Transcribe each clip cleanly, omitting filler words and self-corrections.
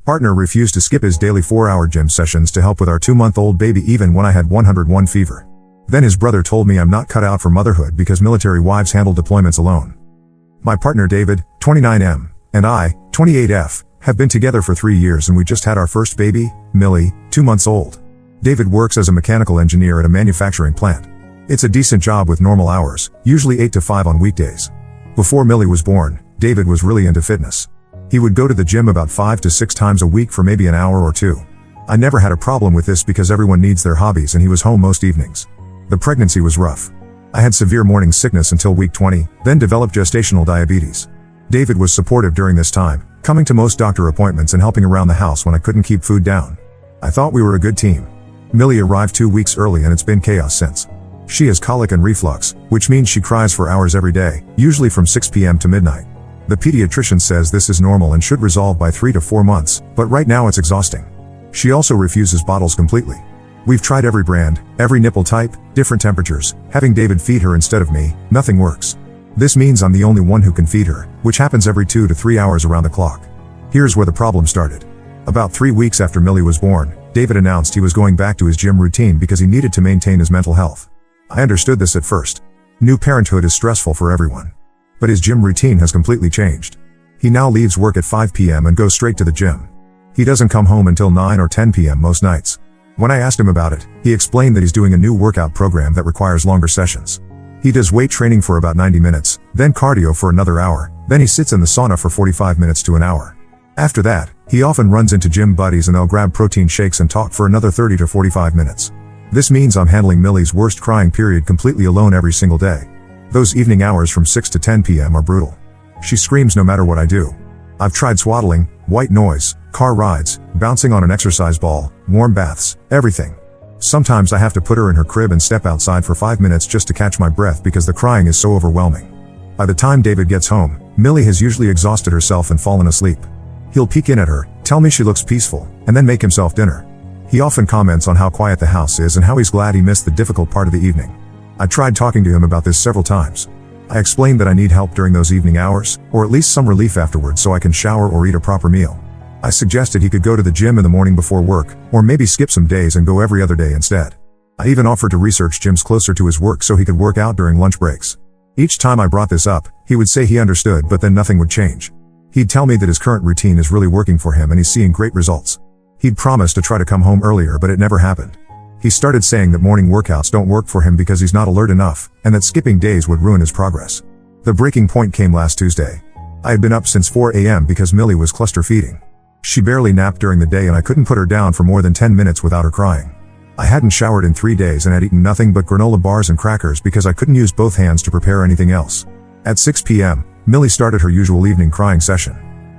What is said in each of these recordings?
Partner refused to skip his daily 4-hour gym sessions to help with our 2-month-old baby even when I had 101 fever. Then his brother told me I'm not cut out for motherhood because military wives handle deployments alone. My partner David, 29M, and I, 28F, have been together for 3 years and we just had our first baby, Millie, 2 months old. David works as a mechanical engineer at a manufacturing plant. It's a decent job with normal hours, usually 8 to 5 on weekdays. Before Millie was born, David was really into fitness. He would go to the gym about 5 to 6 times a week for maybe an hour or 2. I never had a problem with this because everyone needs their hobbies and he was home most evenings. The pregnancy was rough. I had severe morning sickness until week 20, then developed gestational diabetes. David was supportive during this time, coming to most doctor appointments and helping around the house when I couldn't keep food down. I thought we were a good team. Millie arrived 2 weeks early and it's been chaos since. She has colic and reflux, which means she cries for hours every day, usually from 6 p.m. to midnight. The pediatrician says this is normal and should resolve by 3 to 4 months, but right now it's exhausting. She also refuses bottles completely. We've tried every brand, every nipple type, different temperatures, having David feed her instead of me, nothing works. This means I'm the only one who can feed her, which happens every 2 to 3 hours around the clock. Here's where the problem started. About 3 weeks after Millie was born, David announced he was going back to his gym routine because he needed to maintain his mental health. I understood this at first. New parenthood is stressful for everyone. But his gym routine has completely changed. He now leaves work at 5 p.m. and goes straight to the gym. He doesn't come home until 9 or 10 p.m. most nights. When I asked him about it, he explained that he's doing a new workout program that requires longer sessions. He does weight training for about 90 minutes, then cardio for another hour, then he sits in the sauna for 45 minutes to an hour. After that, he often runs into gym buddies and they'll grab protein shakes and talk for another 30 to 45 minutes. This means I'm handling Millie's worst crying period completely alone every single day. Those evening hours from 6 to 10 p.m. are brutal. She screams no matter what I do. I've tried swaddling, white noise, car rides, bouncing on an exercise ball, warm baths, everything. Sometimes I have to put her in her crib and step outside for 5 minutes just to catch my breath because the crying is so overwhelming. By the time David gets home, Millie has usually exhausted herself and fallen asleep. He'll peek in at her, tell me she looks peaceful, and then make himself dinner. He often comments on how quiet the house is and how he's glad he missed the difficult part of the evening. I tried talking to him about this several times. I explained that I need help during those evening hours, or at least some relief afterwards so I can shower or eat a proper meal. I suggested he could go to the gym in the morning before work, or maybe skip some days and go every other day instead. I even offered to research gyms closer to his work so he could work out during lunch breaks. Each time I brought this up, he would say he understood but then nothing would change. He'd tell me that his current routine is really working for him and he's seeing great results. He'd promised to try to come home earlier but it never happened. He started saying that morning workouts don't work for him because he's not alert enough, and that skipping days would ruin his progress. The breaking point came last Tuesday. I had been up since 4 a.m. because Millie was cluster feeding. She barely napped during the day and I couldn't put her down for more than 10 minutes without her crying. I hadn't showered in 3 days and had eaten nothing but granola bars and crackers because I couldn't use both hands to prepare anything else. At 6 p.m., Millie started her usual evening crying session.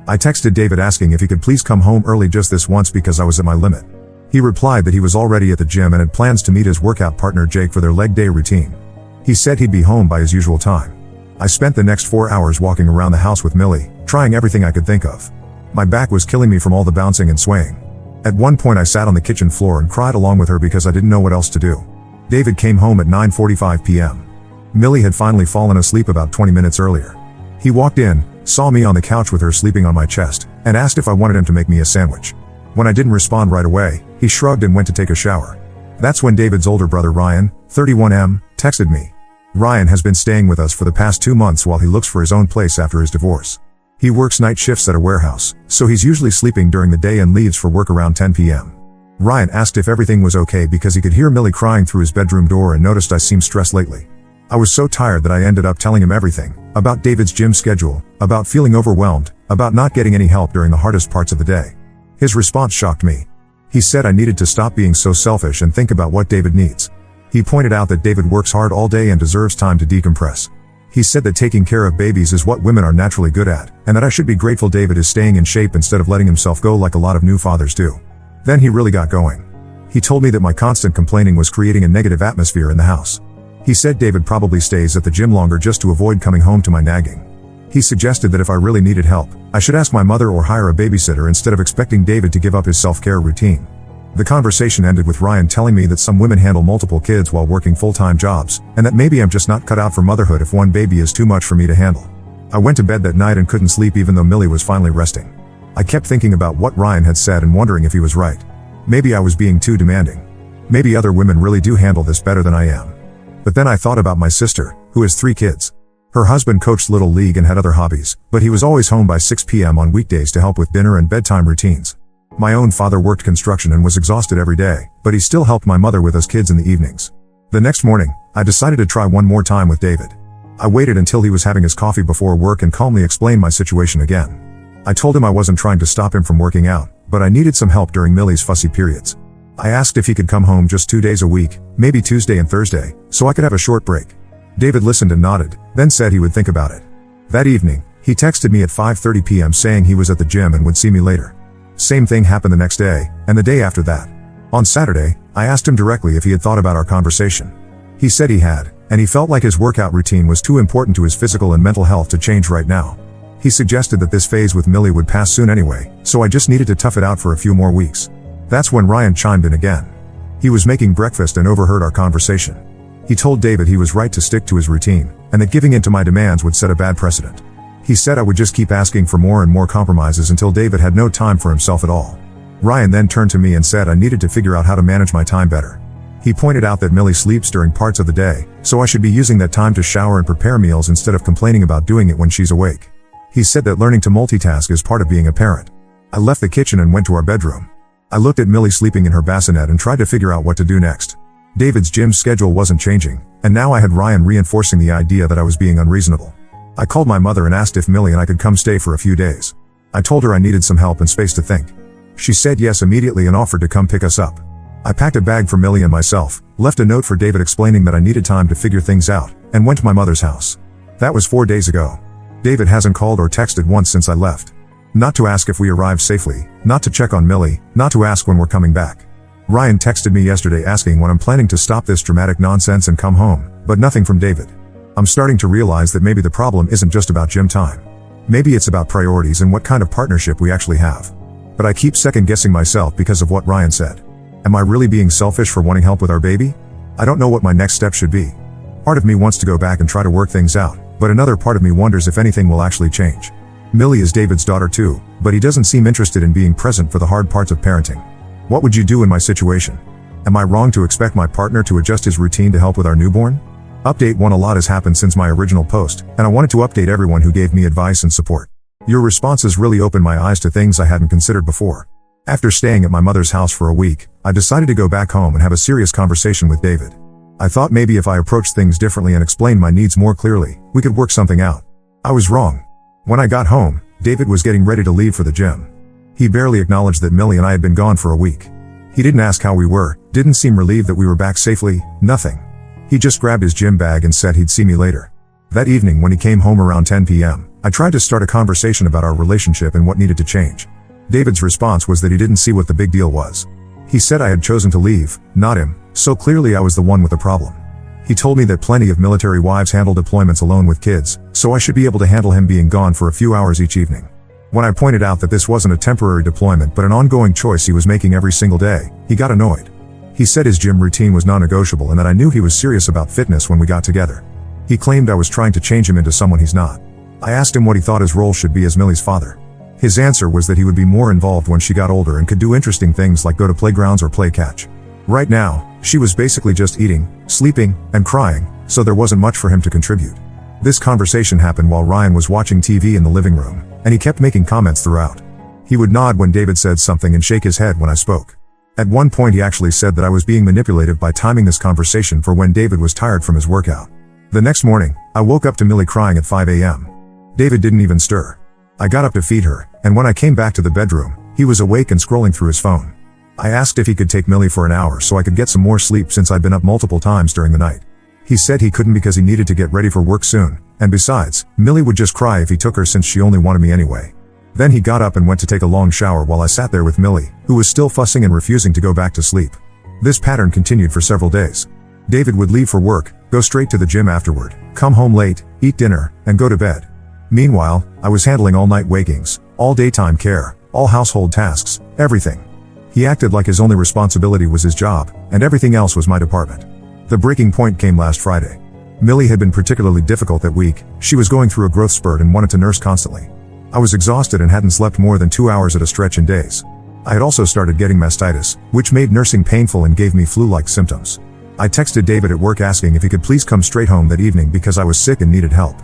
I texted David asking if he could please come home early just this once because I was at my limit. He replied that he was already at the gym and had plans to meet his workout partner Jake for their leg day routine. He said he'd be home by his usual time. I spent the next 4 hours walking around the house with Millie, trying everything I could think of. My back was killing me from all the bouncing and swaying. At one point I sat on the kitchen floor and cried along with her because I didn't know what else to do. David came home at 9:45 p.m. Millie had finally fallen asleep about 20 minutes earlier. He walked in, saw me on the couch with her sleeping on my chest, and asked if I wanted him to make me a sandwich. When I didn't respond right away, he shrugged and went to take a shower. That's when David's older brother Ryan, 31M, texted me. Ryan has been staying with us for the past 2 months while he looks for his own place after his divorce. He works night shifts at a warehouse, so he's usually sleeping during the day and leaves for work around 10 p.m. Ryan asked if everything was okay because he could hear Millie crying through his bedroom door and noticed I seemed stressed lately. I was so tired that I ended up telling him everything, about David's gym schedule, about feeling overwhelmed, about not getting any help during the hardest parts of the day. His response shocked me. He said I needed to stop being so selfish and think about what David needs. He pointed out that David works hard all day and deserves time to decompress. He said that taking care of babies is what women are naturally good at, and that I should be grateful David is staying in shape instead of letting himself go like a lot of new fathers do. Then he really got going. He told me that my constant complaining was creating a negative atmosphere in the house. He said David probably stays at the gym longer just to avoid coming home to my nagging. He suggested that if I really needed help, I should ask my mother or hire a babysitter instead of expecting David to give up his self-care routine. The conversation ended with Ryan telling me that some women handle multiple kids while working full-time jobs, and that maybe I'm just not cut out for motherhood if one baby is too much for me to handle. I went to bed that night and couldn't sleep even though Millie was finally resting. I kept thinking about what Ryan had said and wondering if he was right. Maybe I was being too demanding. Maybe other women really do handle this better than I am. But then I thought about my sister, who has 3 kids. Her husband coached Little League and had other hobbies, but he was always home by 6 p.m. on weekdays to help with dinner and bedtime routines. My own father worked construction and was exhausted every day, but he still helped my mother with us kids in the evenings. The next morning, I decided to try one more time with David. I waited until he was having his coffee before work and calmly explained my situation again. I told him I wasn't trying to stop him from working out, but I needed some help during Millie's fussy periods. I asked if he could come home just 2 days a week, maybe Tuesday and Thursday, so I could have a short break. David listened and nodded, then said he would think about it. That evening, he texted me at 5:30 p.m. saying he was at the gym and would see me later. Same thing happened the next day, and the day after that. On Saturday, I asked him directly if he had thought about our conversation. He said he had, and he felt like his workout routine was too important to his physical and mental health to change right now. He suggested that this phase with Millie would pass soon anyway, so I just needed to tough it out for a few more weeks. That's when Ryan chimed in again. He was making breakfast and overheard our conversation. He told David he was right to stick to his routine, and that giving in to my demands would set a bad precedent. He said I would just keep asking for more and more compromises until David had no time for himself at all. Ryan then turned to me and said I needed to figure out how to manage my time better. He pointed out that Millie sleeps during parts of the day, so I should be using that time to shower and prepare meals instead of complaining about doing it when she's awake. He said that learning to multitask is part of being a parent. I left the kitchen and went to our bedroom. I looked at Millie sleeping in her bassinet and tried to figure out what to do next. David's gym schedule wasn't changing, and now I had Ryan reinforcing the idea that I was being unreasonable. I called my mother and asked if Millie and I could come stay for a few days. I told her I needed some help and space to think. She said yes immediately and offered to come pick us up. I packed a bag for Millie and myself, left a note for David explaining that I needed time to figure things out, and went to my mother's house. That was 4 days ago. David hasn't called or texted once since I left. Not to ask if we arrived safely, not to check on Millie, not to ask when we're coming back. Ryan texted me yesterday asking when I'm planning to stop this dramatic nonsense and come home, but nothing from David. I'm starting to realize that maybe the problem isn't just about gym time. Maybe it's about priorities and what kind of partnership we actually have. But I keep second-guessing myself because of what Ryan said. Am I really being selfish for wanting help with our baby? I don't know what my next step should be. Part of me wants to go back and try to work things out, but another part of me wonders if anything will actually change. Millie is David's daughter too, but he doesn't seem interested in being present for the hard parts of parenting. What would you do in my situation? Am I wrong to expect my partner to adjust his routine to help with our newborn? Update 1: A lot has happened since my original post, and I wanted to update everyone who gave me advice and support. Your responses really opened my eyes to things I hadn't considered before. After staying at my mother's house for a week, I decided to go back home and have a serious conversation with David. I thought maybe if I approached things differently and explained my needs more clearly, we could work something out. I was wrong. When I got home, David was getting ready to leave for the gym. He barely acknowledged that Millie and I had been gone for a week. He didn't ask how we were, didn't seem relieved that we were back safely, nothing. He just grabbed his gym bag and said he'd see me later. That evening when he came home around 10 p.m., I tried to start a conversation about our relationship and what needed to change. David's response was that he didn't see what the big deal was. He said I had chosen to leave, not him, so clearly I was the one with the problem. He told me that plenty of military wives handle deployments alone with kids, so I should be able to handle him being gone for a few hours each evening. When I pointed out that this wasn't a temporary deployment but an ongoing choice he was making every single day, he got annoyed. He said his gym routine was non-negotiable and that I knew he was serious about fitness when we got together. He claimed I was trying to change him into someone he's not. I asked him what he thought his role should be as Millie's father. His answer was that he would be more involved when she got older and could do interesting things like go to playgrounds or play catch. Right now, she was basically just eating, sleeping, and crying, so there wasn't much for him to contribute. This conversation happened while Ryan was watching TV in the living room, and he kept making comments throughout. He would nod when David said something and shake his head when I spoke. At one point he actually said that I was being manipulative by timing this conversation for when David was tired from his workout. The next morning, I woke up to Millie crying at 5 a.m. David didn't even stir. I got up to feed her, and when I came back to the bedroom, he was awake and scrolling through his phone. I asked if he could take Millie for an hour so I could get some more sleep since I'd been up multiple times during the night. He said he couldn't because he needed to get ready for work soon, and besides, Millie would just cry if he took her since she only wanted me anyway. Then he got up and went to take a long shower while I sat there with Millie, who was still fussing and refusing to go back to sleep. This pattern continued for several days. David would leave for work, go straight to the gym afterward, come home late, eat dinner, and go to bed. Meanwhile, I was handling all night wakings, all daytime care, all household tasks, everything. He acted like his only responsibility was his job, and everything else was my department. The breaking point came last Friday. Millie had been particularly difficult that week. She was going through a growth spurt and wanted to nurse constantly. I was exhausted and hadn't slept more than 2 hours at a stretch in days. I had also started getting mastitis, which made nursing painful and gave me flu-like symptoms. I texted David at work asking if he could please come straight home that evening because I was sick and needed help.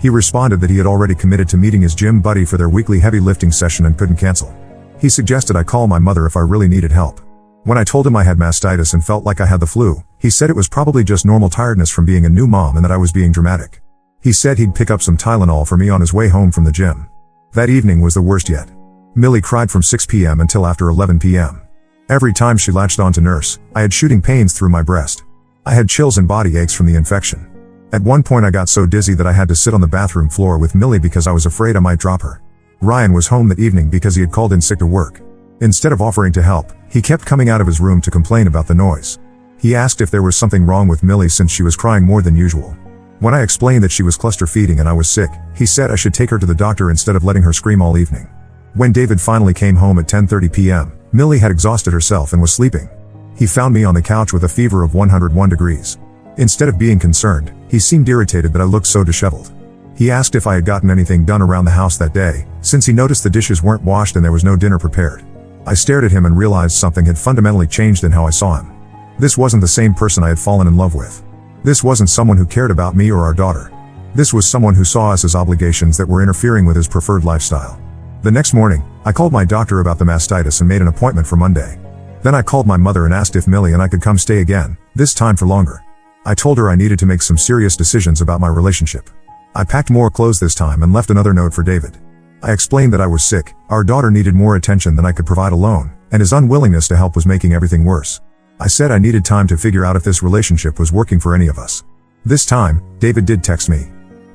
He responded that he had already committed to meeting his gym buddy for their weekly heavy lifting session and couldn't cancel. He suggested I call my mother if I really needed help. When I told him I had mastitis and felt like I had the flu, he said it was probably just normal tiredness from being a new mom and that I was being dramatic. He said he'd pick up some Tylenol for me on his way home from the gym. That evening was the worst yet. Millie cried from 6 p.m. until after 11 p.m. Every time she latched on to nurse, I had shooting pains through my breast. I had chills and body aches from the infection. At one point I got so dizzy that I had to sit on the bathroom floor with Millie because I was afraid I might drop her. Ryan was home that evening because he had called in sick to work. Instead of offering to help, he kept coming out of his room to complain about the noise. He asked if there was something wrong with Millie since she was crying more than usual. When I explained that she was cluster feeding and I was sick, he said I should take her to the doctor instead of letting her scream all evening. When David finally came home at 10:30 p.m., Millie had exhausted herself and was sleeping. He found me on the couch with a fever of 101 degrees. Instead of being concerned, he seemed irritated that I looked so disheveled. He asked if I had gotten anything done around the house that day, since he noticed the dishes weren't washed and there was no dinner prepared. I stared at him and realized something had fundamentally changed in how I saw him. This wasn't the same person I had fallen in love with. This wasn't someone who cared about me or our daughter. This was someone who saw us as obligations that were interfering with his preferred lifestyle. The next morning, I called my doctor about the mastitis and made an appointment for Monday. Then I called my mother and asked if Millie and I could come stay again, this time for longer. I told her I needed to make some serious decisions about my relationship. I packed more clothes this time and left another note for David. I explained that I was sick, our daughter needed more attention than I could provide alone, and his unwillingness to help was making everything worse. I said I needed time to figure out if this relationship was working for any of us. This time, David did text me.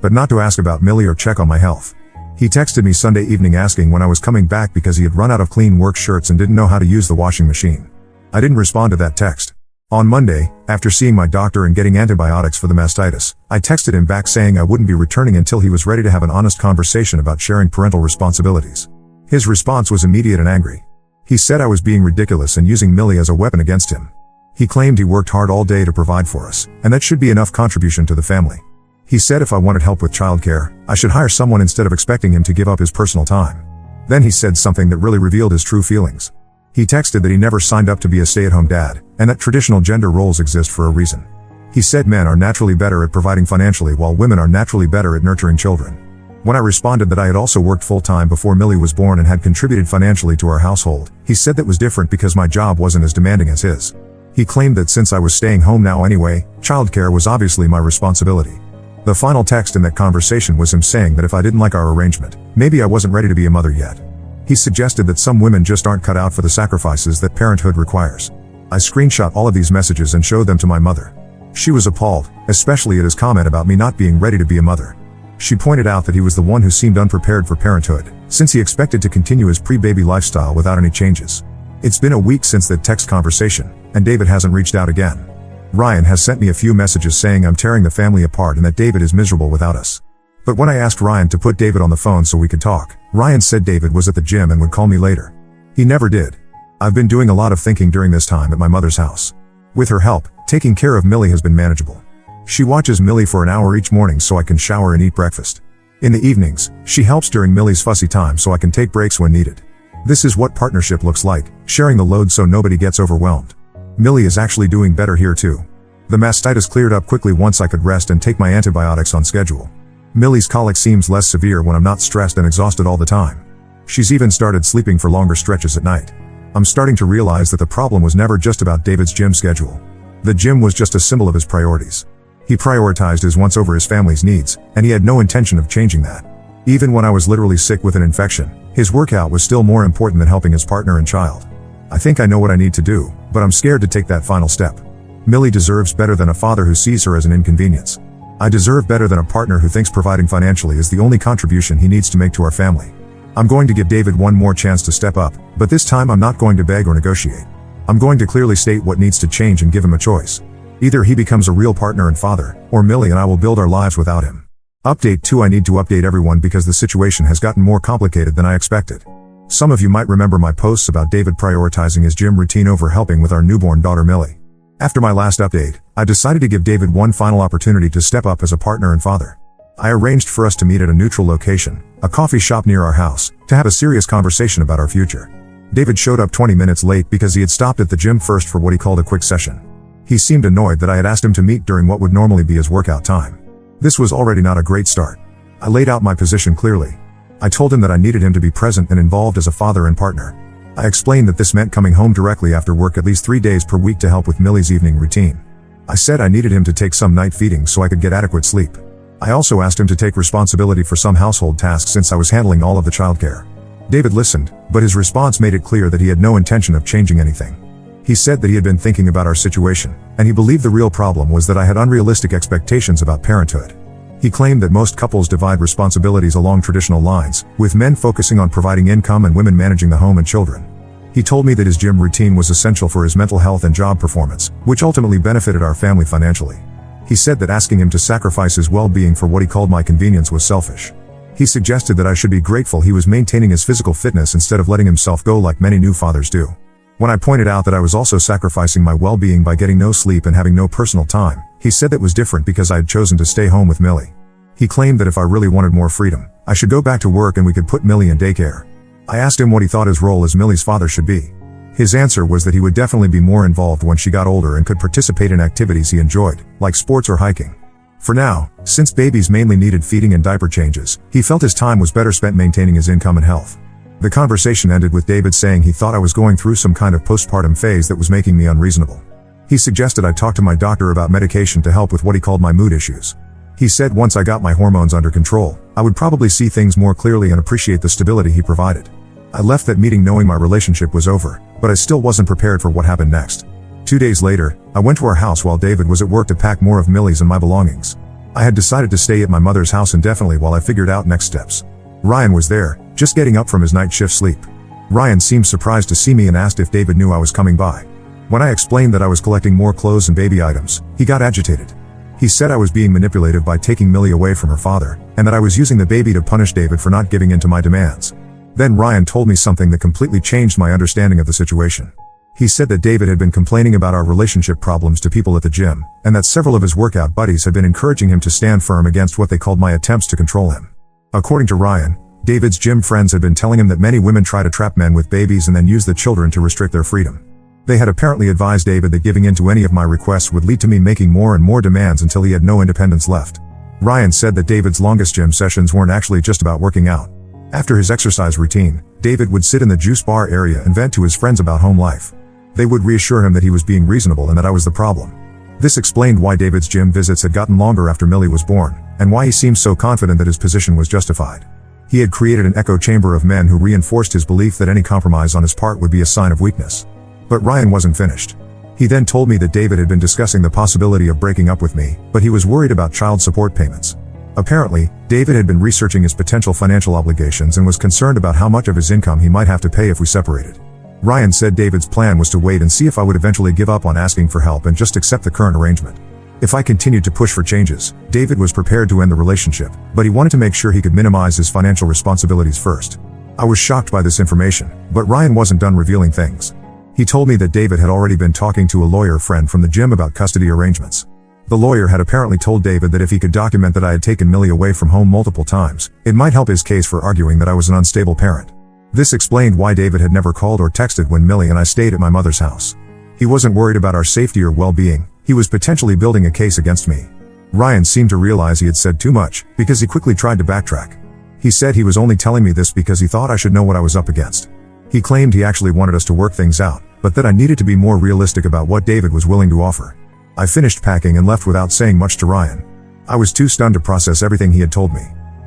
But not to ask about Millie or check on my health. He texted me Sunday evening asking when I was coming back because he had run out of clean work shirts and didn't know how to use the washing machine. I didn't respond to that text. On Monday, after seeing my doctor and getting antibiotics for the mastitis, I texted him back saying I wouldn't be returning until he was ready to have an honest conversation about sharing parental responsibilities. His response was immediate and angry. He said I was being ridiculous and using Millie as a weapon against him. He claimed he worked hard all day to provide for us, and that should be enough contribution to the family. He said if I wanted help with childcare, I should hire someone instead of expecting him to give up his personal time. Then he said something that really revealed his true feelings. He texted that he never signed up to be a stay-at-home dad, and that traditional gender roles exist for a reason. He said men are naturally better at providing financially while women are naturally better at nurturing children. When I responded that I had also worked full-time before Millie was born and had contributed financially to our household, he said that was different because my job wasn't as demanding as his. He claimed that since I was staying home now anyway, childcare was obviously my responsibility. The final text in that conversation was him saying that if I didn't like our arrangement, maybe I wasn't ready to be a mother yet. He suggested that some women just aren't cut out for the sacrifices that parenthood requires. I screenshot all of these messages and showed them to my mother. She was appalled, especially at his comment about me not being ready to be a mother. She pointed out that he was the one who seemed unprepared for parenthood, since he expected to continue his pre-baby lifestyle without any changes. It's been a week since that text conversation, and David hasn't reached out again. Ryan has sent me a few messages saying I'm tearing the family apart and that David is miserable without us. But when I asked Ryan to put David on the phone so we could talk, Ryan said David was at the gym and would call me later. He never did. I've been doing a lot of thinking during this time at my mother's house. With her help, taking care of Millie has been manageable. She watches Millie for an hour each morning so I can shower and eat breakfast. In the evenings, she helps during Millie's fussy time so I can take breaks when needed. This is what partnership looks like, sharing the load so nobody gets overwhelmed. Millie is actually doing better here too. The mastitis cleared up quickly once I could rest and take my antibiotics on schedule. Millie's colic seems less severe when I'm not stressed and exhausted all the time. She's even started sleeping for longer stretches at night. I'm starting to realize that the problem was never just about David's gym schedule. The gym was just a symbol of his priorities. He prioritized his wants over his family's needs, and he had no intention of changing that. Even when I was literally sick with an infection, his workout was still more important than helping his partner and child. I think I know what I need to do, but I'm scared to take that final step. Millie deserves better than a father who sees her as an inconvenience. I deserve better than a partner who thinks providing financially is the only contribution he needs to make to our family. I'm going to give David one more chance to step up, but this time I'm not going to beg or negotiate. I'm going to clearly state what needs to change and give him a choice. Either he becomes a real partner and father, or Millie and I will build our lives without him. Update 2: I need to update everyone because the situation has gotten more complicated than I expected. Some of you might remember my posts about David prioritizing his gym routine over helping with our newborn daughter Millie. After my last update, I decided to give David one final opportunity to step up as a partner and father. I arranged for us to meet at a neutral location, a coffee shop near our house, to have a serious conversation about our future. David showed up 20 minutes late because he had stopped at the gym first for what he called a quick session. He seemed annoyed that I had asked him to meet during what would normally be his workout time. This was already not a great start. I laid out my position clearly. I told him that I needed him to be present and involved as a father and partner. I explained that this meant coming home directly after work at least 3 days per week to help with Millie's evening routine. I said I needed him to take some night feedings so I could get adequate sleep. I also asked him to take responsibility for some household tasks since I was handling all of the childcare. David listened, but his response made it clear that he had no intention of changing anything. He said that he had been thinking about our situation, and he believed the real problem was that I had unrealistic expectations about parenthood. He claimed that most couples divide responsibilities along traditional lines, with men focusing on providing income and women managing the home and children. He told me that his gym routine was essential for his mental health and job performance, which ultimately benefited our family financially. He said that asking him to sacrifice his well-being for what he called my convenience was selfish. He suggested that I should be grateful he was maintaining his physical fitness instead of letting himself go like many new fathers do. When I pointed out that I was also sacrificing my well-being by getting no sleep and having no personal time, he said that was different because I had chosen to stay home with Millie. He claimed that if I really wanted more freedom, I should go back to work and we could put Millie in daycare. I asked him what he thought his role as Millie's father should be. His answer was that he would definitely be more involved when she got older and could participate in activities he enjoyed, like sports or hiking. For now, since babies mainly needed feeding and diaper changes, he felt his time was better spent maintaining his income and health. The conversation ended with David saying he thought I was going through some kind of postpartum phase that was making me unreasonable. He suggested I talk to my doctor about medication to help with what he called my mood issues. He said once I got my hormones under control, I would probably see things more clearly and appreciate the stability he provided. I left that meeting knowing my relationship was over, but I still wasn't prepared for what happened next. 2 days later, I went to our house while David was at work to pack more of Millie's and my belongings. I had decided to stay at my mother's house indefinitely while I figured out next steps. Ryan was there, just getting up from his night shift sleep. Ryan seemed surprised to see me and asked if David knew I was coming by. When I explained that I was collecting more clothes and baby items, he got agitated. He said I was being manipulative by taking Millie away from her father, and that I was using the baby to punish David for not giving in to my demands. Then Ryan told me something that completely changed my understanding of the situation. He said that David had been complaining about our relationship problems to people at the gym, and that several of his workout buddies had been encouraging him to stand firm against what they called my attempts to control him. According to Ryan, David's gym friends had been telling him that many women try to trap men with babies and then use the children to restrict their freedom. They had apparently advised David that giving in to any of my requests would lead to me making more and more demands until he had no independence left. Ryan said that David's longest gym sessions weren't actually just about working out. After his exercise routine, David would sit in the juice bar area and vent to his friends about home life. They would reassure him that he was being reasonable and that I was the problem. This explained why David's gym visits had gotten longer after Millie was born, and why he seemed so confident that his position was justified. He had created an echo chamber of men who reinforced his belief that any compromise on his part would be a sign of weakness. But Ryan wasn't finished. He then told me that David had been discussing the possibility of breaking up with me, but he was worried about child support payments. Apparently, David had been researching his potential financial obligations and was concerned about how much of his income he might have to pay if we separated. Ryan said David's plan was to wait and see if I would eventually give up on asking for help and just accept the current arrangement. If I continued to push for changes, David was prepared to end the relationship, but he wanted to make sure he could minimize his financial responsibilities first. I was shocked by this information, but Ryan wasn't done revealing things. He told me that David had already been talking to a lawyer friend from the gym about custody arrangements. The lawyer had apparently told David that if he could document that I had taken Millie away from home multiple times, it might help his case for arguing that I was an unstable parent. This explained why David had never called or texted when Millie and I stayed at my mother's house. He wasn't worried about our safety or well-being, he was potentially building a case against me. Ryan seemed to realize he had said too much, because he quickly tried to backtrack. He said he was only telling me this because he thought I should know what I was up against. He claimed he actually wanted us to work things out, but that I needed to be more realistic about what David was willing to offer. I finished packing and left without saying much to Ryan. I was too stunned to process everything he had told me.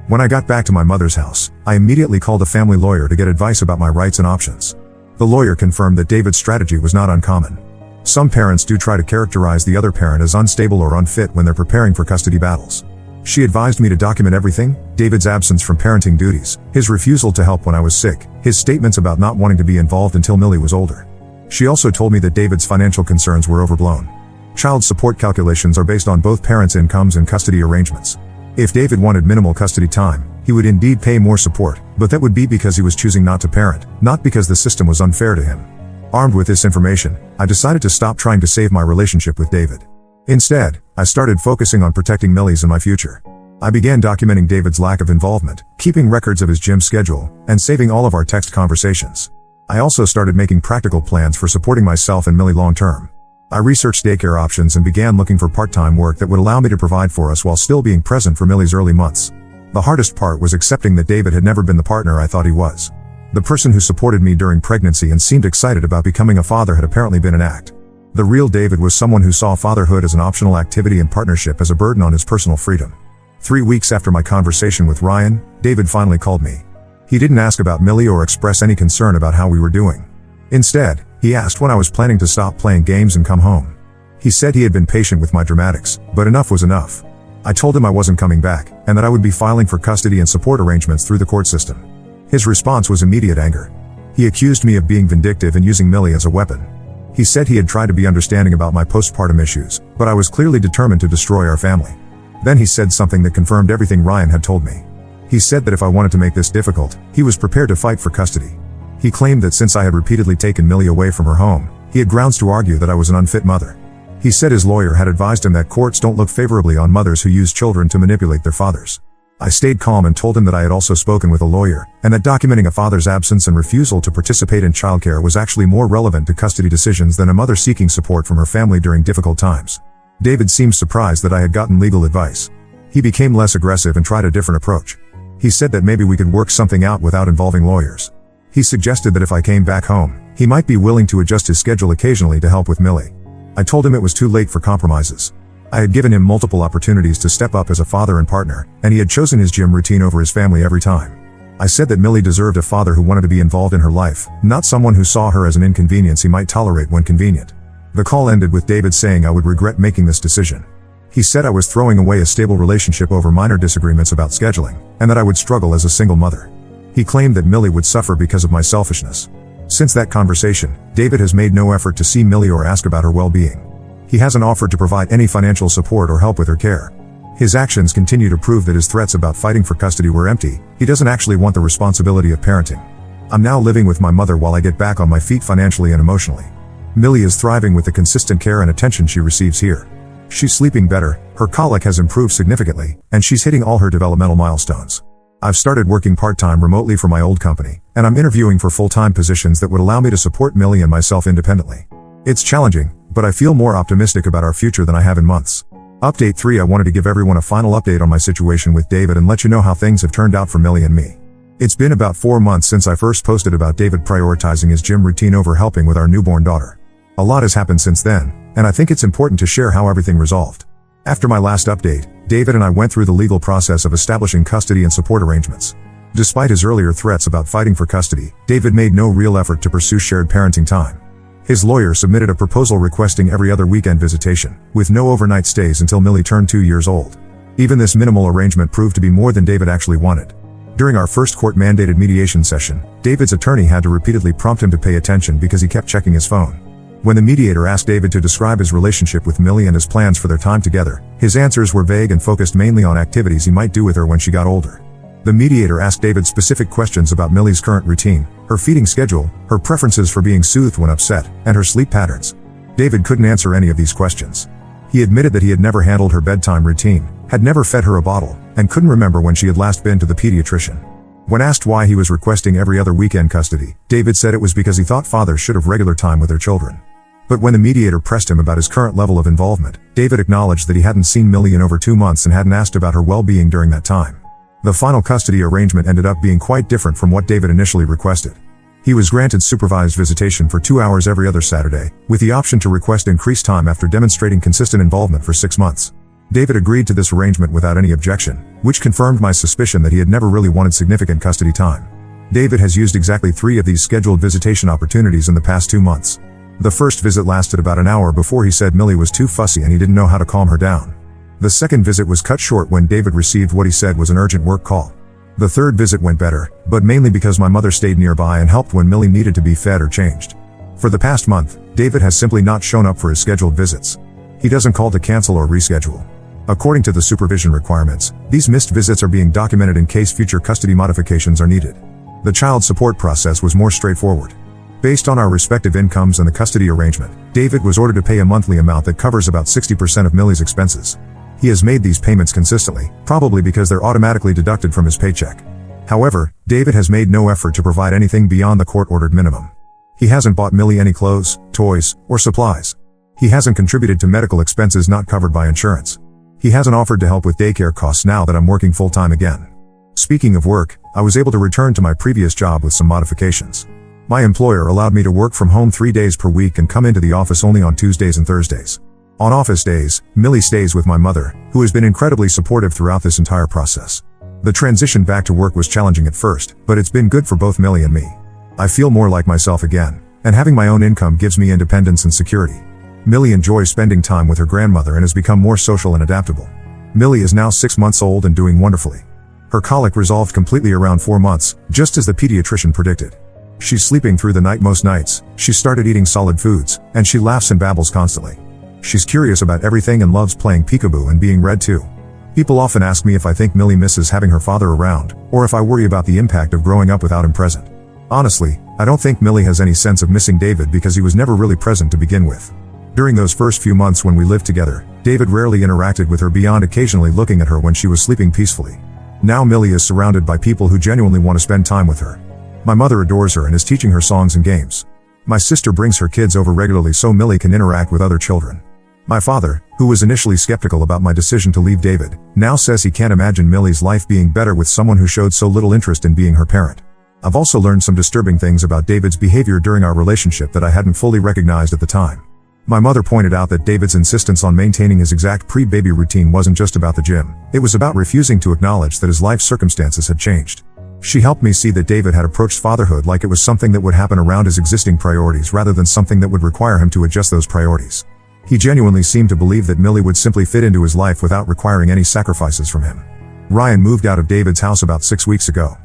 When I got back to my mother's house, I immediately called a family lawyer to get advice about my rights and options. The lawyer confirmed that David's strategy was not uncommon. Some parents do try to characterize the other parent as unstable or unfit when they're preparing for custody battles. She advised me to document everything: David's absence from parenting duties, his refusal to help when I was sick, his statements about not wanting to be involved until Millie was older. She also told me that David's financial concerns were overblown. Child support calculations are based on both parents' incomes and custody arrangements. If David wanted minimal custody time, he would indeed pay more support, but that would be because he was choosing not to parent, not because the system was unfair to him. Armed with this information, I decided to stop trying to save my relationship with David. Instead, I started focusing on protecting Millie's and my future. I began documenting David's lack of involvement, keeping records of his gym schedule, and saving all of our text conversations. I also started making practical plans for supporting myself and Millie long term. I researched daycare options and began looking for part-time work that would allow me to provide for us while still being present for Millie's early months. The hardest part was accepting that David had never been the partner I thought he was. The person who supported me during pregnancy and seemed excited about becoming a father had apparently been an act. The real David was someone who saw fatherhood as an optional activity and partnership as a burden on his personal freedom. 3 weeks after my conversation with Ryan, David finally called me. He didn't ask about Millie or express any concern about how we were doing. Instead, he asked when I was planning to stop playing games and come home. He said he had been patient with my dramatics, but enough was enough. I told him I wasn't coming back, and that I would be filing for custody and support arrangements through the court system. His response was immediate anger. He accused me of being vindictive and using Millie as a weapon. He said he had tried to be understanding about my postpartum issues, but I was clearly determined to destroy our family. Then he said something that confirmed everything Ryan had told me. He said that if I wanted to make this difficult, he was prepared to fight for custody. He claimed that since I had repeatedly taken Millie away from her home, he had grounds to argue that I was an unfit mother. He said his lawyer had advised him that courts don't look favorably on mothers who use children to manipulate their fathers. I stayed calm and told him that I had also spoken with a lawyer, and that documenting a father's absence and refusal to participate in childcare was actually more relevant to custody decisions than a mother seeking support from her family during difficult times. David seemed surprised that I had gotten legal advice. He became less aggressive and tried a different approach. He said that maybe we could work something out without involving lawyers. He suggested that if I came back home, he might be willing to adjust his schedule occasionally to help with Millie. I told him it was too late for compromises. I had given him multiple opportunities to step up as a father and partner, and he had chosen his gym routine over his family every time. I said that Millie deserved a father who wanted to be involved in her life, not someone who saw her as an inconvenience he might tolerate when convenient. The call ended with David saying I would regret making this decision. He said I was throwing away a stable relationship over minor disagreements about scheduling, and that I would struggle as a single mother. He claimed that Millie would suffer because of my selfishness. Since that conversation, David has made no effort to see Millie or ask about her well-being. He hasn't offered to provide any financial support or help with her care. His actions continue to prove that his threats about fighting for custody were empty. He doesn't actually want the responsibility of parenting. I'm now living with my mother while I get back on my feet financially and emotionally. Millie is thriving with the consistent care and attention she receives here. She's sleeping better, her colic has improved significantly, and she's hitting all her developmental milestones. I've started working part-time remotely for my old company, and I'm interviewing for full-time positions that would allow me to support Millie and myself independently. It's challenging, but I feel more optimistic about our future than I have in months. Update 3: I wanted to give everyone a final update on my situation with David and let you know how things have turned out for Millie and me. It's been about 4 months since I first posted about David prioritizing his gym routine over helping with our newborn daughter. A lot has happened since then, and I think it's important to share how everything resolved. After my last update, David and I went through the legal process of establishing custody and support arrangements. Despite his earlier threats about fighting for custody, David made no real effort to pursue shared parenting time. His lawyer submitted a proposal requesting every other weekend visitation, with no overnight stays until Millie turned 2 years old. Even this minimal arrangement proved to be more than David actually wanted. During our first court-mandated mediation session, David's attorney had to repeatedly prompt him to pay attention because he kept checking his phone. When the mediator asked David to describe his relationship with Millie and his plans for their time together, his answers were vague and focused mainly on activities he might do with her when she got older. The mediator asked David specific questions about Millie's current routine, her feeding schedule, her preferences for being soothed when upset, and her sleep patterns. David couldn't answer any of these questions. He admitted that he had never handled her bedtime routine, had never fed her a bottle, and couldn't remember when she had last been to the pediatrician. When asked why he was requesting every other weekend custody, David said it was because he thought fathers should have regular time with their children. But when the mediator pressed him about his current level of involvement, David acknowledged that he hadn't seen Millie in over 2 months and hadn't asked about her well-being during that time. The final custody arrangement ended up being quite different from what David initially requested. He was granted supervised visitation for 2 hours every other Saturday, with the option to request increased time after demonstrating consistent involvement for 6 months. David agreed to this arrangement without any objection, which confirmed my suspicion that he had never really wanted significant custody time. David has used exactly 3 of these scheduled visitation opportunities in the past 2 months. The first visit lasted about an hour before he said Millie was too fussy and he didn't know how to calm her down. The second visit was cut short when David received what he said was an urgent work call. The third visit went better, but mainly because my mother stayed nearby and helped when Millie needed to be fed or changed. For the past month, David has simply not shown up for his scheduled visits. He doesn't call to cancel or reschedule. According to the supervision requirements, these missed visits are being documented in case future custody modifications are needed. The child support process was more straightforward. Based on our respective incomes and the custody arrangement, David was ordered to pay a monthly amount that covers about 60% of Millie's expenses. He has made these payments consistently, probably because they're automatically deducted from his paycheck. However, David has made no effort to provide anything beyond the court-ordered minimum. He hasn't bought Millie any clothes, toys, or supplies. He hasn't contributed to medical expenses not covered by insurance. He hasn't offered to help with daycare costs now that I'm working full-time again. Speaking of work, I was able to return to my previous job with some modifications. My employer allowed me to work from home 3 days per week and come into the office only on Tuesdays and Thursdays. On office days, Millie stays with my mother, who has been incredibly supportive throughout this entire process. The transition back to work was challenging at first, but it's been good for both Millie and me. I feel more like myself again, and having my own income gives me independence and security. Millie enjoys spending time with her grandmother and has become more social and adaptable. Millie is now 6 months old and doing wonderfully. Her colic resolved completely around 4 months, just as the pediatrician predicted. She's sleeping through the night most nights, she started eating solid foods, and she laughs and babbles constantly. She's curious about everything and loves playing peekaboo and being read to. People often ask me if I think Millie misses having her father around, or if I worry about the impact of growing up without him present. Honestly, I don't think Millie has any sense of missing David because he was never really present to begin with. During those first few months when we lived together, David rarely interacted with her beyond occasionally looking at her when she was sleeping peacefully. Now Millie is surrounded by people who genuinely want to spend time with her. My mother adores her and is teaching her songs and games. My sister brings her kids over regularly so Millie can interact with other children. My father, who was initially skeptical about my decision to leave David, now says he can't imagine Millie's life being better with someone who showed so little interest in being her parent. I've also learned some disturbing things about David's behavior during our relationship that I hadn't fully recognized at the time. My mother pointed out that David's insistence on maintaining his exact pre-baby routine wasn't just about the gym, it was about refusing to acknowledge that his life circumstances had changed. She helped me see that David had approached fatherhood like it was something that would happen around his existing priorities rather than something that would require him to adjust those priorities. He genuinely seemed to believe that Millie would simply fit into his life without requiring any sacrifices from him. Ryan moved out of David's house about 6 weeks ago.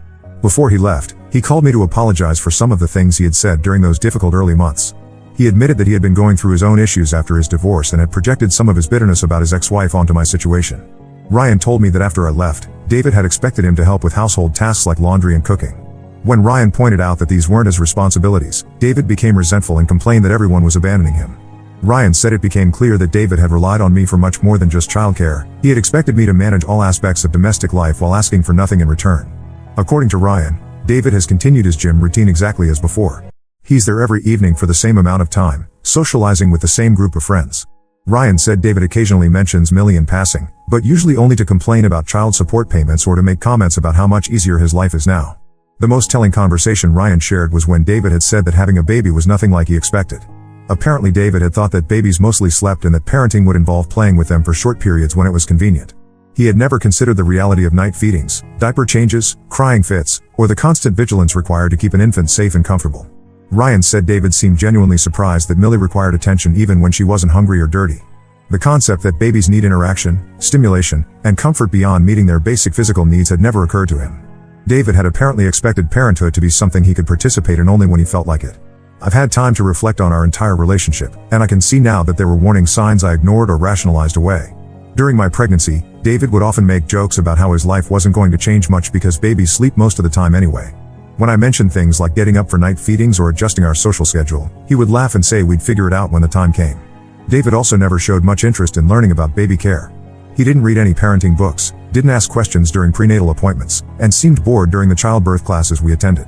Before he left, he called me to apologize for some of the things he had said during those difficult early months. He admitted that he had been going through his own issues after his divorce and had projected some of his bitterness about his ex-wife onto my situation. Ryan told me that after I left, David had expected him to help with household tasks like laundry and cooking. When Ryan pointed out that these weren't his responsibilities, David became resentful and complained that everyone was abandoning him. Ryan said it became clear that David had relied on me for much more than just childcare. He had expected me to manage all aspects of domestic life while asking for nothing in return. According to Ryan, David has continued his gym routine exactly as before. He's there every evening for the same amount of time, socializing with the same group of friends. Ryan said David occasionally mentions Millie in passing, but usually only to complain about child support payments or to make comments about how much easier his life is now. The most telling conversation Ryan shared was when David had said that having a baby was nothing like he expected. Apparently David had thought that babies mostly slept and that parenting would involve playing with them for short periods when it was convenient. He had never considered the reality of night feedings, diaper changes, crying fits, or the constant vigilance required to keep an infant safe and comfortable. Ryan said David seemed genuinely surprised that Millie required attention even when she wasn't hungry or dirty. The concept that babies need interaction, stimulation, and comfort beyond meeting their basic physical needs had never occurred to him. David had apparently expected parenthood to be something he could participate in only when he felt like it. I've had time to reflect on our entire relationship, and I can see now that there were warning signs I ignored or rationalized away. During my pregnancy, David would often make jokes about how his life wasn't going to change much because babies sleep most of the time anyway. When I mentioned things like getting up for night feedings or adjusting our social schedule, he would laugh and say we'd figure it out when the time came. David also never showed much interest in learning about baby care. He didn't read any parenting books, didn't ask questions during prenatal appointments, and seemed bored during the childbirth classes we attended.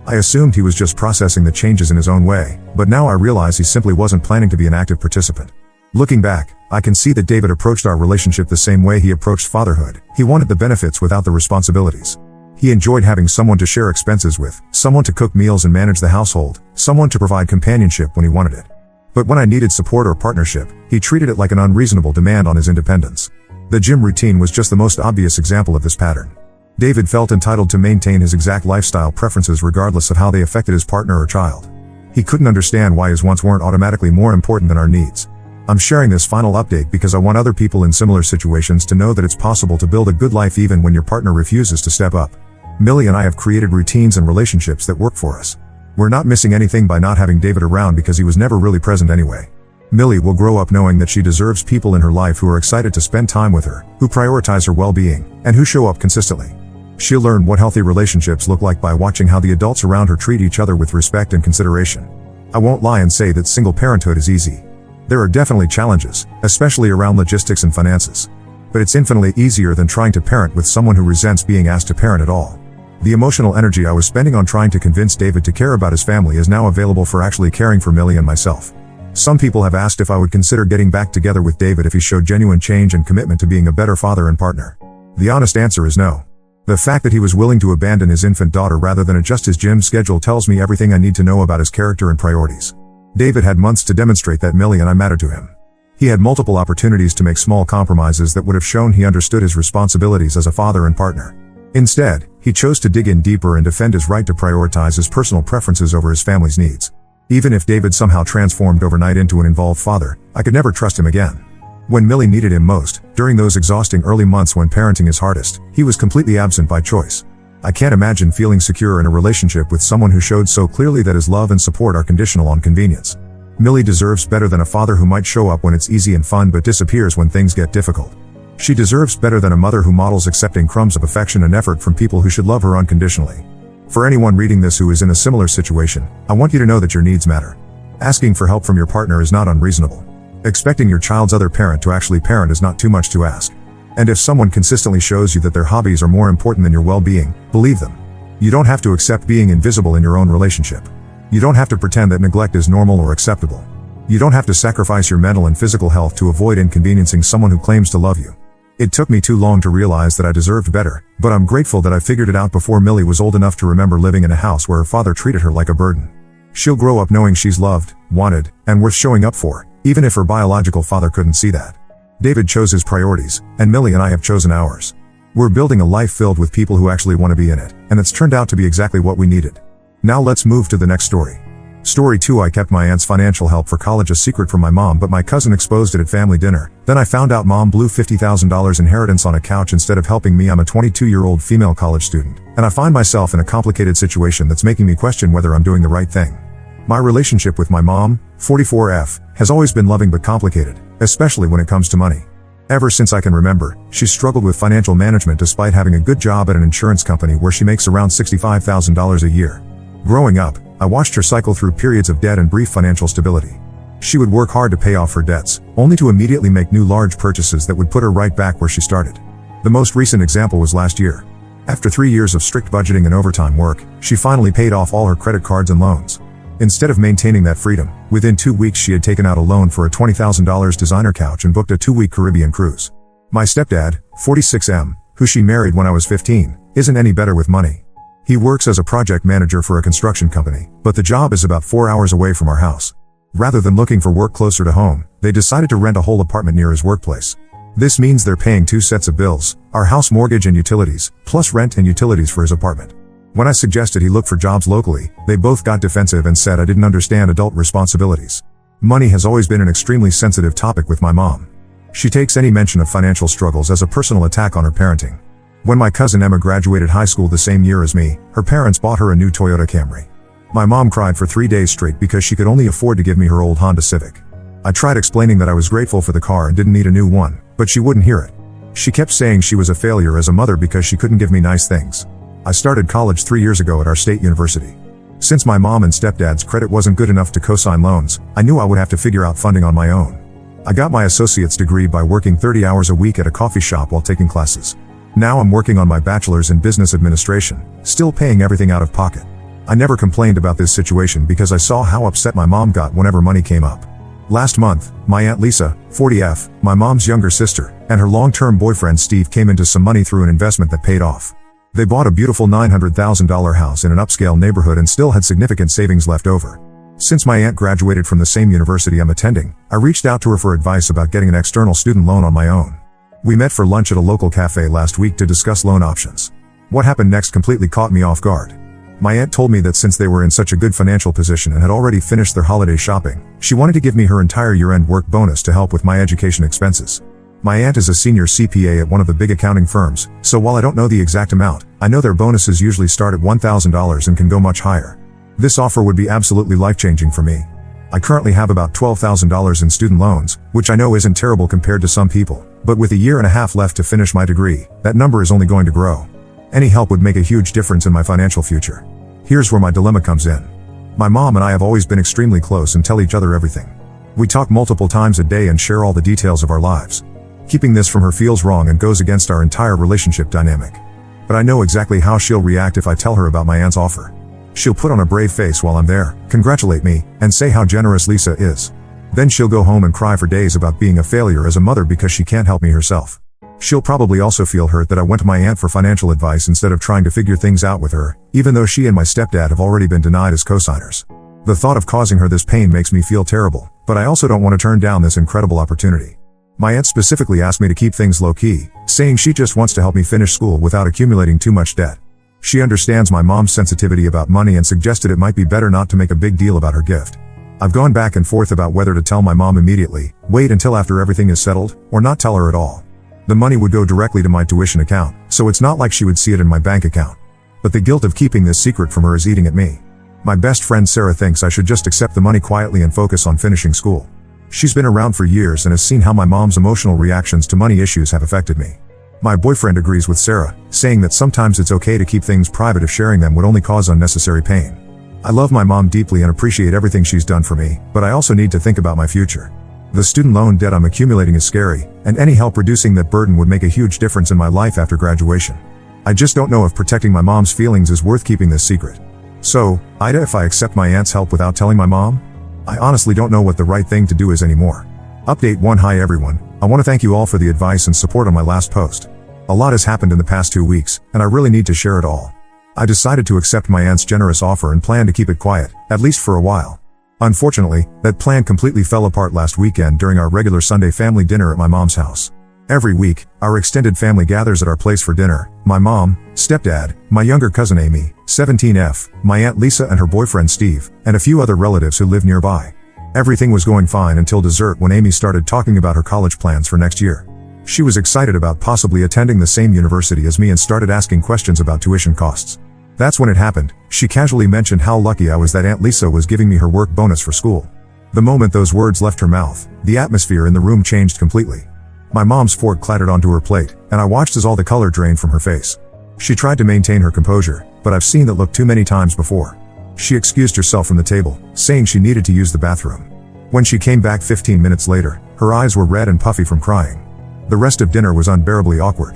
I assumed he was just processing the changes in his own way, but now I realize he simply wasn't planning to be an active participant. Looking back, I can see that David approached our relationship the same way he approached fatherhood. He wanted the benefits without the responsibilities. He enjoyed having someone to share expenses with, someone to cook meals and manage the household, someone to provide companionship when he wanted it. But when I needed support or partnership, he treated it like an unreasonable demand on his independence. The gym routine was just the most obvious example of this pattern. David felt entitled to maintain his exact lifestyle preferences regardless of how they affected his partner or child. He couldn't understand why his wants weren't automatically more important than our needs. I'm sharing this final update because I want other people in similar situations to know that it's possible to build a good life even when your partner refuses to step up. Millie and I have created routines and relationships that work for us. We're not missing anything by not having David around because he was never really present anyway. Millie will grow up knowing that she deserves people in her life who are excited to spend time with her, who prioritize her well-being, and who show up consistently. She'll learn what healthy relationships look like by watching how the adults around her treat each other with respect and consideration. I won't lie and say that single parenthood is easy. There are definitely challenges, especially around logistics and finances. but it's infinitely easier than trying to parent with someone who resents being asked to parent at all. The emotional energy I was spending on trying to convince David to care about his family is now available for actually caring for Millie and myself. Some people have asked if I would consider getting back together with David if he showed genuine change and commitment to being a better father and partner. The honest answer is no. The fact that he was willing to abandon his infant daughter rather than adjust his gym schedule tells me everything I need to know about his character and priorities. David had months to demonstrate that Millie and I mattered to him. He had multiple opportunities to make small compromises that would have shown he understood his responsibilities as a father and partner. Instead, he chose to dig in deeper and defend his right to prioritize his personal preferences over his family's needs. Even if David somehow transformed overnight into an involved father, I could never trust him again. When Millie needed him most, during those exhausting early months when parenting is hardest, he was completely absent by choice. I can't imagine feeling secure in a relationship with someone who showed so clearly that his love and support are conditional on convenience. Millie deserves better than a father who might show up when it's easy and fun but disappears when things get difficult. She deserves better than a mother who models accepting crumbs of affection and effort from people who should love her unconditionally. For anyone reading this who is in a similar situation, I want you to know that your needs matter. Asking for help from your partner is not unreasonable. Expecting your child's other parent to actually parent is not too much to ask. And if someone consistently shows you that their hobbies are more important than your well-being, believe them. You don't have to accept being invisible in your own relationship. You don't have to pretend that neglect is normal or acceptable. You don't have to sacrifice your mental and physical health to avoid inconveniencing someone who claims to love you. It took me too long to realize that I deserved better, but I'm grateful that I figured it out before Millie was old enough to remember living in a house where her father treated her like a burden. She'll grow up knowing she's loved, wanted, and worth showing up for, even if her biological father couldn't see that. David chose his priorities, and Millie and I have chosen ours. We're building a life filled with people who actually want to be in it, and it's turned out to be exactly what we needed. Now let's move to the next story. Story 2. I kept my aunt's financial help for college a secret from my mom, but my cousin exposed it at family dinner. Then I found out mom blew $50,000 inheritance on a couch instead of helping me. I'm a 22-year-old female college student, and I find myself in a complicated situation that's making me question whether I'm doing the right thing. My relationship with my mom, 44F, has always been loving but complicated, especially when it comes to money. Ever since I can remember, she's struggled with financial management despite having a good job at an insurance company where she makes around $65,000 a year. Growing up, I watched her cycle through periods of debt and brief financial stability. She would work hard to pay off her debts, only to immediately make new large purchases that would put her right back where she started. The most recent example was last year. After 3 years of strict budgeting and overtime work, she finally paid off all her credit cards and loans. Instead of maintaining that freedom, within 2 weeks she had taken out a loan for a $20,000 designer couch and booked a 2-week Caribbean cruise. My stepdad, 46M, who she married when I was 15, isn't any better with money. He works as a project manager for a construction company, but the job is about 4 hours away from our house. Rather than looking for work closer to home, they decided to rent a whole apartment near his workplace. This means they're paying 2 sets of bills, our house mortgage and utilities, plus rent and utilities for his apartment. When I suggested he look for jobs locally, they both got defensive and said I didn't understand adult responsibilities. Money has always been an extremely sensitive topic with my mom. She takes any mention of financial struggles as a personal attack on her parenting. When my cousin Emma graduated high school the same year as me, her parents bought her a new Toyota Camry. My mom cried for 3 days straight because she could only afford to give me her old Honda Civic. I tried explaining that I was grateful for the car and didn't need a new one, but she wouldn't hear it. She kept saying she was a failure as a mother because she couldn't give me nice things. I started college 3 years ago at our state university. Since my mom and stepdad's credit wasn't good enough to co-sign loans, I knew I would have to figure out funding on my own. I got my associate's degree by working 30 hours a week at a coffee shop while taking classes. Now I'm working on my bachelor's in business administration, still paying everything out of pocket. I never complained about this situation because I saw how upset my mom got whenever money came up. Last month, my Aunt Lisa, 40F, my mom's younger sister, and her long-term boyfriend Steve came into some money through an investment that paid off. They bought a beautiful $900,000 house in an upscale neighborhood and still had significant savings left over. Since my aunt graduated from the same university I'm attending, I reached out to her for advice about getting an external student loan on my own. We met for lunch at a local cafe last week to discuss loan options. What happened next completely caught me off guard. My aunt told me that since they were in such a good financial position and had already finished their holiday shopping, she wanted to give me her entire year-end work bonus to help with my education expenses. My aunt is a senior CPA at one of the big accounting firms, so while I don't know the exact amount, I know their bonuses usually start at $1,000 and can go much higher. This offer would be absolutely life-changing for me. I currently have about $12,000 in student loans, which I know isn't terrible compared to some people, but with a year and a half left to finish my degree, that number is only going to grow. Any help would make a huge difference in my financial future. Here's where my dilemma comes in. My mom and I have always been extremely close and tell each other everything. We talk multiple times a day and share all the details of our lives. Keeping this from her feels wrong and goes against our entire relationship dynamic. But I know exactly how she'll react if I tell her about my aunt's offer. She'll put on a brave face while I'm there, congratulate me, and say how generous Lisa is. Then she'll go home and cry for days about being a failure as a mother because she can't help me herself. She'll probably also feel hurt that I went to my aunt for financial advice instead of trying to figure things out with her, even though she and my stepdad have already been denied as co-signers. The thought of causing her this pain makes me feel terrible, but I also don't want to turn down this incredible opportunity. My aunt specifically asked me to keep things low-key, saying she just wants to help me finish school without accumulating too much debt. She understands my mom's sensitivity about money and suggested it might be better not to make a big deal about her gift. I've gone back and forth about whether to tell my mom immediately, wait until after everything is settled, or not tell her at all. The money would go directly to my tuition account, so it's not like she would see it in my bank account. But the guilt of keeping this secret from her is eating at me. My best friend Sarah thinks I should just accept the money quietly and focus on finishing school. She's been around for years and has seen how my mom's emotional reactions to money issues have affected me. My boyfriend agrees with Sarah, saying that sometimes it's okay to keep things private if sharing them would only cause unnecessary pain. I love my mom deeply and appreciate everything she's done for me, but I also need to think about my future. The student loan debt I'm accumulating is scary, and any help reducing that burden would make a huge difference in my life after graduation. I just don't know if protecting my mom's feelings is worth keeping this secret. So, Ida, if I accept my aunt's help without telling my mom? I honestly don't know what the right thing to do is anymore. Update 1. Hi everyone, I want to thank you all for the advice and support on my last post. A lot has happened in the past 2 weeks, and I really need to share it all. I decided to accept my aunt's generous offer and plan to keep it quiet, at least for a while. Unfortunately, that plan completely fell apart last weekend during our regular Sunday family dinner at my mom's house. Every week, our extended family gathers at our place for dinner: my mom, stepdad, my younger cousin Amy, 17F, my aunt Lisa and her boyfriend Steve, and a few other relatives who live nearby. Everything was going fine until dessert when Amy started talking about her college plans for next year. She was excited about possibly attending the same university as me and started asking questions about tuition costs. That's when it happened. She casually mentioned how lucky I was that Aunt Lisa was giving me her work bonus for school. The moment those words left her mouth, the atmosphere in the room changed completely. My mom's fork clattered onto her plate, and I watched as all the color drained from her face. She tried to maintain her composure, but I've seen that look too many times before. She excused herself from the table, saying she needed to use the bathroom. When she came back 15 minutes later, her eyes were red and puffy from crying. The rest of dinner was unbearably awkward.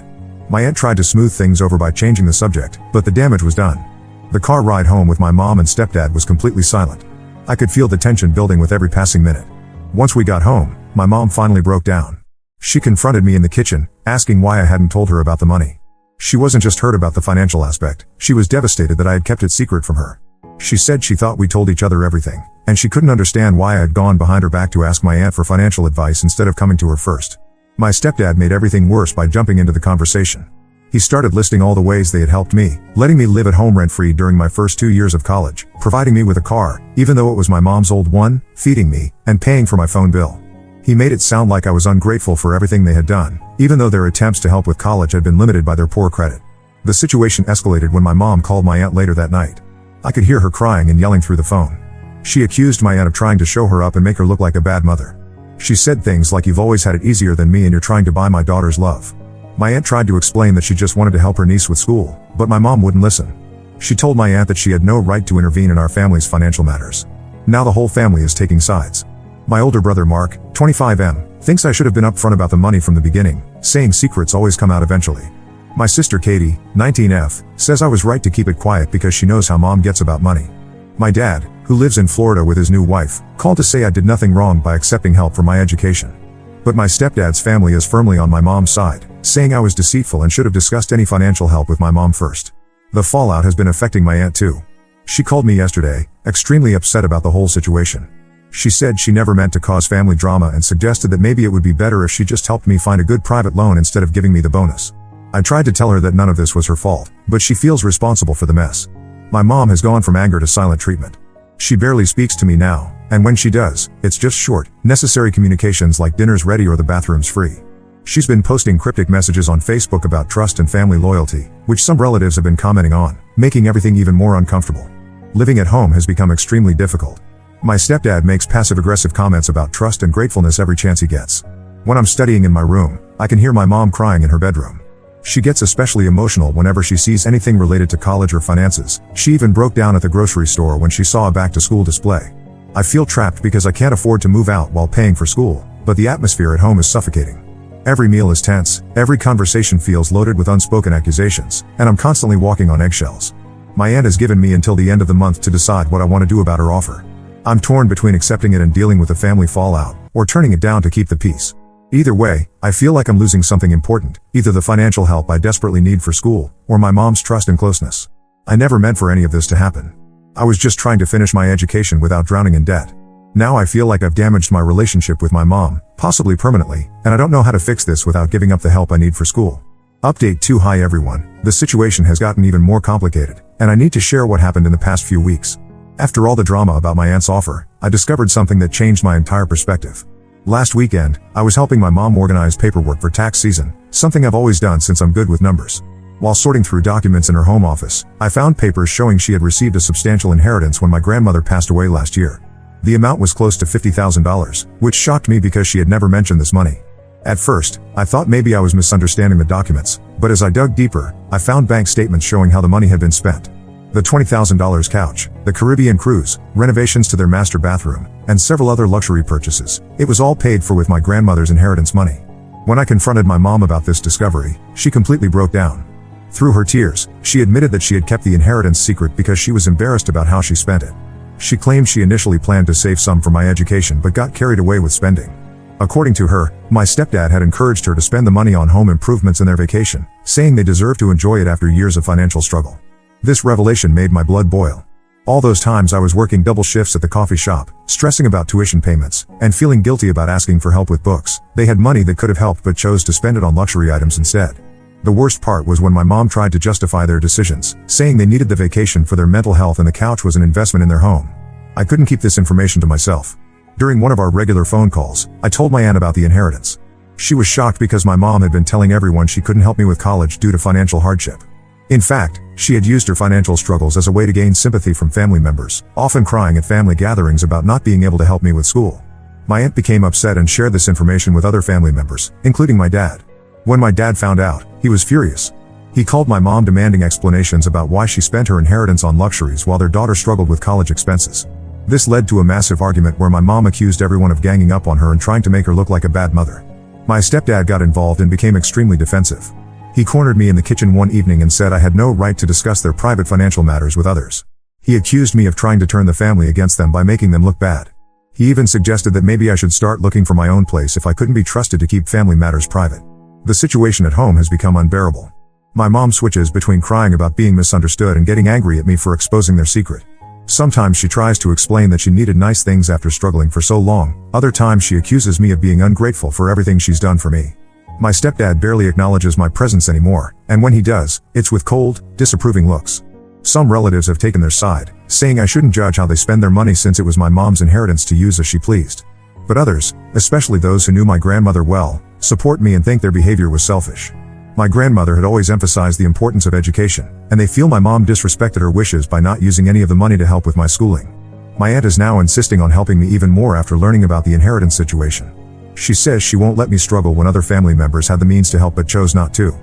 My aunt tried to smooth things over by changing the subject, but the damage was done. The car ride home with my mom and stepdad was completely silent. I could feel the tension building with every passing minute. Once we got home, my mom finally broke down. She confronted me in the kitchen, asking why I hadn't told her about the money. She wasn't just hurt about the financial aspect, she was devastated that I had kept it secret from her. She said she thought we told each other everything, and she couldn't understand why I had gone behind her back to ask my aunt for financial advice instead of coming to her first. My stepdad made everything worse by jumping into the conversation. He started listing all the ways they had helped me, letting me live at home rent-free during my first 2 years of college, providing me with a car, even though it was my mom's old one, feeding me, and paying for my phone bill. He made it sound like I was ungrateful for everything they had done, even though their attempts to help with college had been limited by their poor credit. The situation escalated when my mom called my aunt later that night. I could hear her crying and yelling through the phone. She accused my aunt of trying to show her up and make her look like a bad mother. She said things like, "You've always had it easier than me and you're trying to buy my daughter's love." My aunt tried to explain that she just wanted to help her niece with school, but my mom wouldn't listen. She told my aunt that she had no right to intervene in our family's financial matters. Now the whole family is taking sides. My older brother Mark, 25M, thinks I should have been upfront about the money from the beginning, saying secrets always come out eventually. My sister Katie, 19F, says I was right to keep it quiet because she knows how mom gets about money. My dad, who lives in Florida with his new wife, called to say I did nothing wrong by accepting help for my education. But my stepdad's family is firmly on my mom's side, saying I was deceitful and should have discussed any financial help with my mom first. The fallout has been affecting my aunt too. She called me yesterday, extremely upset about the whole situation. She said she never meant to cause family drama and suggested that maybe it would be better if she just helped me find a good private loan instead of giving me the bonus. I tried to tell her that none of this was her fault, but she feels responsible for the mess. My mom has gone from anger to silent treatment. She barely speaks to me now, and when she does, it's just short, necessary communications like dinner's ready or the bathroom's free. She's been posting cryptic messages on Facebook about trust and family loyalty, which some relatives have been commenting on, making everything even more uncomfortable. Living at home has become extremely difficult. My stepdad makes passive-aggressive comments about trust and gratefulness every chance he gets. When I'm studying in my room, I can hear my mom crying in her bedroom. She gets especially emotional whenever she sees anything related to college or finances. She even broke down at the grocery store when she saw a back-to-school display. I feel trapped because I can't afford to move out while paying for school, but the atmosphere at home is suffocating. Every meal is tense, every conversation feels loaded with unspoken accusations, and I'm constantly walking on eggshells. My aunt has given me until the end of the month to decide what I want to do about her offer. I'm torn between accepting it and dealing with the family fallout, or turning it down to keep the peace. Either way, I feel like I'm losing something important, either the financial help I desperately need for school, or my mom's trust and closeness. I never meant for any of this to happen. I was just trying to finish my education without drowning in debt. Now I feel like I've damaged my relationship with my mom, possibly permanently, and I don't know how to fix this without giving up the help I need for school. Update 2. Hi everyone, the situation has gotten even more complicated, and I need to share what happened in the past few weeks. After all the drama about my aunt's offer, I discovered something that changed my entire perspective. Last weekend, I was helping my mom organize paperwork for tax season, something I've always done since I'm good with numbers. While sorting through documents in her home office, I found papers showing she had received a substantial inheritance when my grandmother passed away last year. The amount was close to $50,000, which shocked me because she had never mentioned this money. At first, I thought maybe I was misunderstanding the documents, but as I dug deeper, I found bank statements showing how the money had been spent. The $20,000 couch, the Caribbean cruise, renovations to their master bathroom, and several other luxury purchases, it was all paid for with my grandmother's inheritance money. When I confronted my mom about this discovery, she completely broke down. Through her tears, she admitted that she had kept the inheritance secret because she was embarrassed about how she spent it. She claimed she initially planned to save some for my education but got carried away with spending. According to her, my stepdad had encouraged her to spend the money on home improvements and their vacation, saying they deserved to enjoy it after years of financial struggle. This revelation made my blood boil. All those times I was working double shifts at the coffee shop, stressing about tuition payments, and feeling guilty about asking for help with books, they had money that could have helped but chose to spend it on luxury items instead. The worst part was when my mom tried to justify their decisions, saying they needed the vacation for their mental health and the couch was an investment in their home. I couldn't keep this information to myself. During one of our regular phone calls, I told my aunt about the inheritance. She was shocked because my mom had been telling everyone she couldn't help me with college due to financial hardship. In fact, she had used her financial struggles as a way to gain sympathy from family members, often crying at family gatherings about not being able to help me with school. My aunt became upset and shared this information with other family members, including my dad. When my dad found out, he was furious. He called my mom demanding explanations about why she spent her inheritance on luxuries while their daughter struggled with college expenses. This led to a massive argument where my mom accused everyone of ganging up on her and trying to make her look like a bad mother. My stepdad got involved and became extremely defensive. He cornered me in the kitchen one evening and said I had no right to discuss their private financial matters with others. He accused me of trying to turn the family against them by making them look bad. He even suggested that maybe I should start looking for my own place if I couldn't be trusted to keep family matters private. The situation at home has become unbearable. My mom switches between crying about being misunderstood and getting angry at me for exposing their secret. Sometimes she tries to explain that she needed nice things after struggling for so long, other times she accuses me of being ungrateful for everything she's done for me. My stepdad barely acknowledges my presence anymore, and when he does, it's with cold, disapproving looks. Some relatives have taken their side, saying I shouldn't judge how they spend their money since it was my mom's inheritance to use as she pleased. But others, especially those who knew my grandmother well, support me and think their behavior was selfish. My grandmother had always emphasized the importance of education, and they feel my mom disrespected her wishes by not using any of the money to help with my schooling. My aunt is now insisting on helping me even more after learning about the inheritance situation. She says she won't let me struggle when other family members had the means to help but chose not to.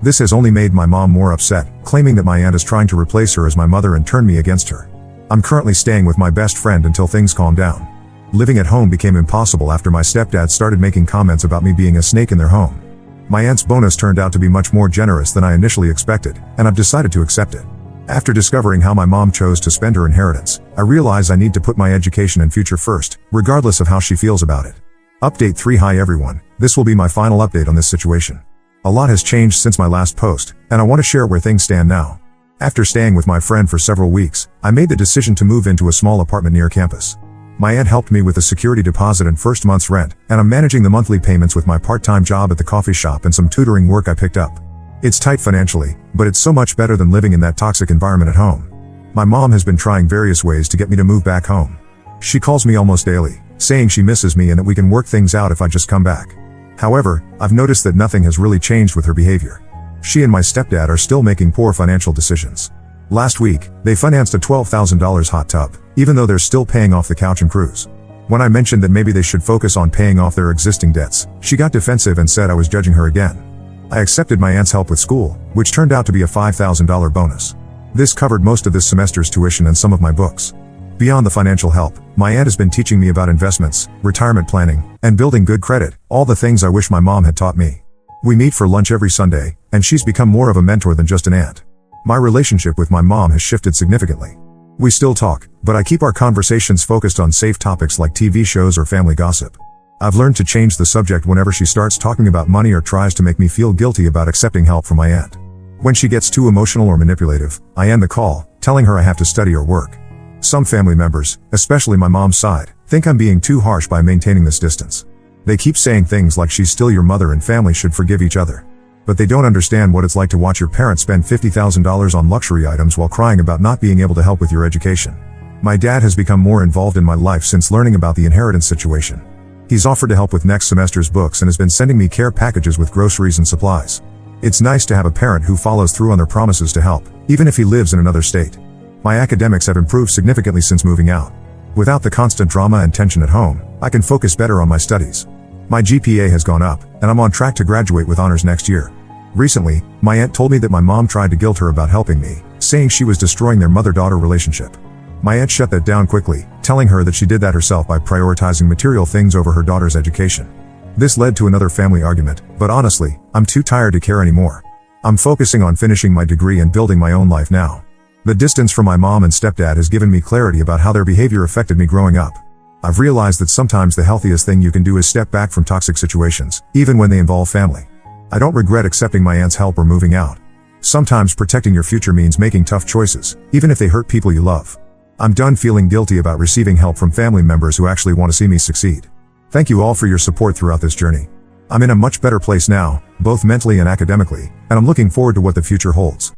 This has only made my mom more upset, claiming that my aunt is trying to replace her as my mother and turn me against her. I'm currently staying with my best friend until things calm down. Living at home became impossible after my stepdad started making comments about me being a snake in their home. My aunt's bonus turned out to be much more generous than I initially expected, and I've decided to accept it. After discovering how my mom chose to spend her inheritance, I realize I need to put my education and future first, regardless of how she feels about it. Update 3. Hi everyone, this will be my final update on this situation. A lot has changed since my last post, and I want to share where things stand now. After staying with my friend for several weeks, I made the decision to move into a small apartment near campus. My aunt helped me with the security deposit and first month's rent, and I'm managing the monthly payments with my part-time job at the coffee shop and some tutoring work I picked up. It's tight financially, but it's so much better than living in that toxic environment at home. My mom has been trying various ways to get me to move back home. She calls me almost daily, saying she misses me and that we can work things out if I just come back. However, I've noticed that nothing has really changed with her behavior. She and my stepdad are still making poor financial decisions. Last week, they financed a $12,000 hot tub, even though they're still paying off the couch and cruise. When I mentioned that maybe they should focus on paying off their existing debts, she got defensive and said I was judging her again. I accepted my aunt's help with school, which turned out to be a $5,000 bonus. This covered most of this semester's tuition and some of my books. Beyond the financial help, my aunt has been teaching me about investments, retirement planning, and building good credit, all the things I wish my mom had taught me. We meet for lunch every Sunday, and she's become more of a mentor than just an aunt. My relationship with my mom has shifted significantly. We still talk, but I keep our conversations focused on safe topics like TV shows or family gossip. I've learned to change the subject whenever she starts talking about money or tries to make me feel guilty about accepting help from my aunt. When she gets too emotional or manipulative, I end the call, telling her I have to study or work. Some family members, especially my mom's side, think I'm being too harsh by maintaining this distance. They keep saying things like she's still your mother and family should forgive each other. But they don't understand what it's like to watch your parents spend $50,000 on luxury items while crying about not being able to help with your education. My dad has become more involved in my life since learning about the inheritance situation. He's offered to help with next semester's books and has been sending me care packages with groceries and supplies. It's nice to have a parent who follows through on their promises to help, even if he lives in another state. My academics have improved significantly since moving out. Without the constant drama and tension at home, I can focus better on my studies. My GPA has gone up, and I'm on track to graduate with honors next year. Recently, my aunt told me that my mom tried to guilt her about helping me, saying she was destroying their mother-daughter relationship. My aunt shut that down quickly, telling her that she did that herself by prioritizing material things over her daughter's education. This led to another family argument, but honestly, I'm too tired to care anymore. I'm focusing on finishing my degree and building my own life now. The distance from my mom and stepdad has given me clarity about how their behavior affected me growing up. I've realized that sometimes the healthiest thing you can do is step back from toxic situations, even when they involve family. I don't regret accepting my aunt's help or moving out. Sometimes protecting your future means making tough choices, even if they hurt people you love. I'm done feeling guilty about receiving help from family members who actually want to see me succeed. Thank you all for your support throughout this journey. I'm in a much better place now, both mentally and academically, and I'm looking forward to what the future holds.